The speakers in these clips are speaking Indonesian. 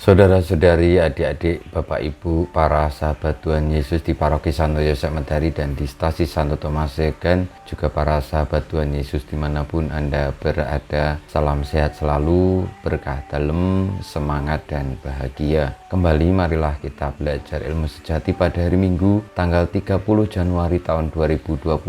Saudara-saudari, adik-adik, Bapak Ibu, para sahabat Tuhan Yesus di Paroki Santo Yosef Medari dan di Stasi Santo Tomas dan juga para sahabat Tuhan Yesus dimanapun Anda berada. Salam sehat selalu, berkah dalam, semangat dan bahagia. Kembali marilah kita belajar ilmu sejati pada hari Minggu tanggal 30 Januari tahun 2022.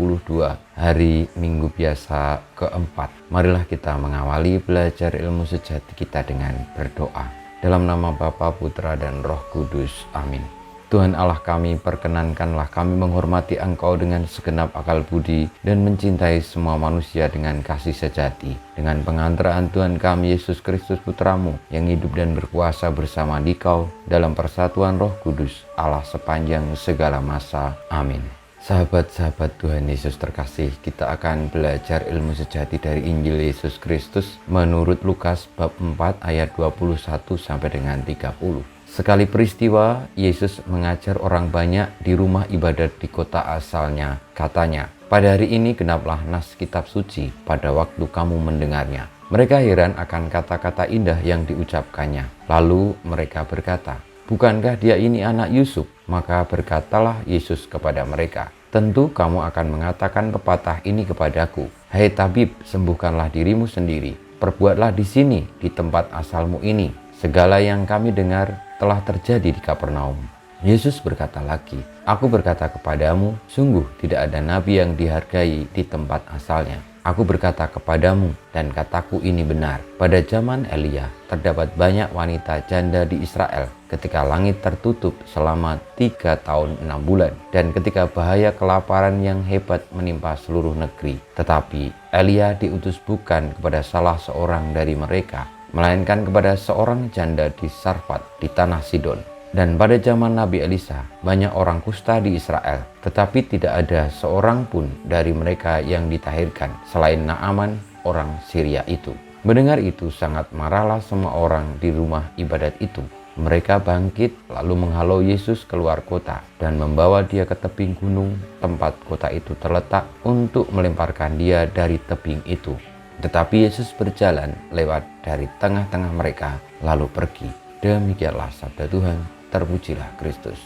Hari Minggu biasa keempat. Marilah kita mengawali belajar ilmu sejati kita dengan berdoa. Dalam nama Bapa, Putra, dan Roh Kudus. Amin. Tuhan Allah kami, perkenankanlah kami menghormati Engkau dengan segenap akal budi dan mencintai semua manusia dengan kasih sejati. Dengan pengantaraan Tuhan kami Yesus Kristus Putramu yang hidup dan berkuasa bersama Dikau dalam persatuan Roh Kudus, Allah sepanjang segala masa. Amin. Sahabat-sahabat Tuhan Yesus terkasih, kita akan belajar ilmu sejati dari Injil Yesus Kristus menurut Lukas bab 4 ayat 21 sampai dengan 30. Sekali peristiwa, Yesus mengajar orang banyak di rumah ibadat di kota asalnya. Katanya, "Pada hari ini genaplah nas kitab suci pada waktu kamu mendengarnya." Mereka heran akan kata-kata indah yang diucapkannya. Lalu mereka berkata, "Bukankah dia ini anak Yusuf?" Maka berkatalah Yesus kepada mereka, "Tentu kamu akan mengatakan pepatah ini kepadaku, 'Hai tabib, sembuhkanlah dirimu sendiri. Perbuatlah di sini, di tempat asalmu ini, segala yang kami dengar telah terjadi di Kapernaum.'" Yesus berkata lagi, "Aku berkata kepadamu, sungguh tidak ada nabi yang dihargai di tempat asalnya. Aku berkata kepadamu, dan kataku ini benar. Pada zaman Elia, terdapat banyak wanita janda di Israel ketika langit tertutup selama 3 tahun 6 bulan. Dan ketika bahaya kelaparan yang hebat menimpa seluruh negeri. Tetapi Elia diutus bukan kepada salah seorang dari mereka, melainkan kepada seorang janda di Sarfat di tanah Sidon. Dan pada zaman Nabi Elisa, banyak orang kusta di Israel, tetapi tidak ada seorang pun dari mereka yang ditahirkan, selain Naaman, orang Syria itu." Mendengar itu, sangat marahlah semua orang di rumah ibadat itu. Mereka bangkit, lalu menghalau Yesus keluar kota, dan membawa dia ke tebing gunung, tempat kota itu terletak, untuk melemparkan dia dari tebing itu. Tetapi Yesus berjalan lewat dari tengah-tengah mereka, lalu pergi. Demikianlah sabda Tuhan. Terpujilah Kristus.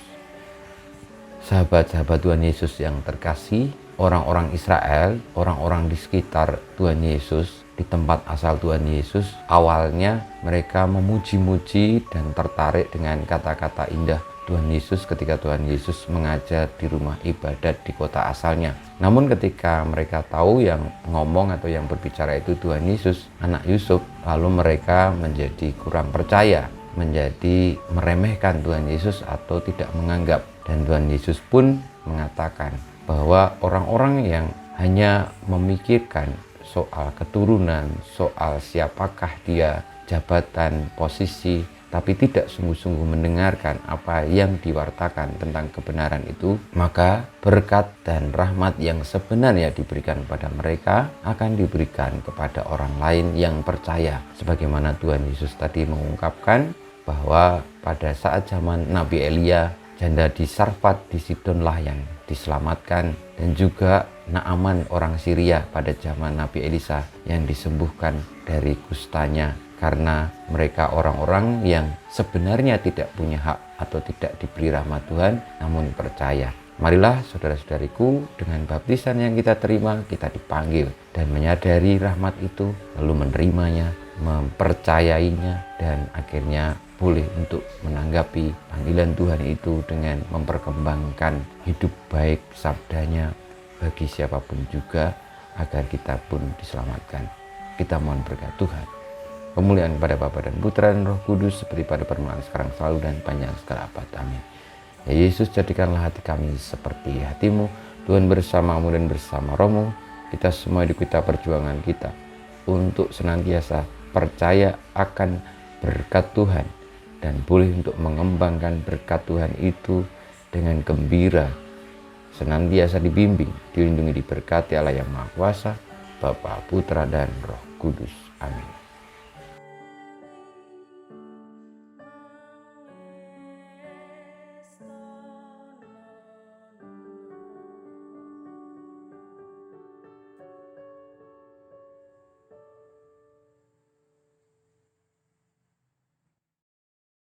Sahabat-sahabat Tuhan Yesus yang terkasih, orang-orang Israel, orang-orang di sekitar Tuhan Yesus, di tempat asal Tuhan Yesus, awalnya mereka memuji-muji dan tertarik dengan kata-kata indah Tuhan Yesus ketika Tuhan Yesus mengajar di rumah ibadat di kota asalnya. Namun ketika mereka tahu yang ngomong atau yang berbicara itu Tuhan Yesus, anak Yusuf, lalu mereka menjadi kurang percaya, menjadi meremehkan Tuhan Yesus atau tidak menganggap. Dan Tuhan Yesus pun mengatakan bahwa orang-orang yang hanya memikirkan soal keturunan, soal siapakah dia, jabatan, posisi, tapi tidak sungguh-sungguh mendengarkan apa yang diwartakan tentang kebenaran itu, maka berkat dan rahmat yang sebenarnya diberikan kepada mereka akan diberikan kepada orang lain yang percaya. Sebagaimana Tuhan Yesus tadi mengungkapkan bahwa pada saat zaman Nabi Elia, janda di Sarfat di Sidonlah yang diselamatkan, dan juga Naaman orang Syria pada zaman Nabi Elisa yang disembuhkan dari kustanya, karena mereka orang-orang yang sebenarnya tidak punya hak atau tidak diberi rahmat Tuhan, namun percaya. Marilah saudara-saudariku, dengan baptisan yang kita terima, kita dipanggil dan menyadari rahmat itu, lalu menerimanya, mempercayainya, dan akhirnya boleh untuk menanggapi panggilan Tuhan itu dengan memperkembangkan hidup baik sabdanya bagi siapapun juga, agar kita pun diselamatkan. Kita mohon berkat Tuhan. Kemuliaan kepada Bapa dan Putra dan Roh Kudus, seperti pada permulaan, sekarang, selalu, dan panjang segala abad. Amin. Ya Yesus, jadikanlah hati kami seperti hatimu. Tuhan bersamamu dan bersama rohmu. Kita semua di kita perjuangan kita untuk senantiasa percaya akan berkat Tuhan, dan boleh untuk mengembangkan berkat Tuhan itu dengan gembira, senantiasa dibimbing, dilindungi, diberkati Allah yang Maha Kuasa, Bapa, Putra, dan Roh Kudus. Amin.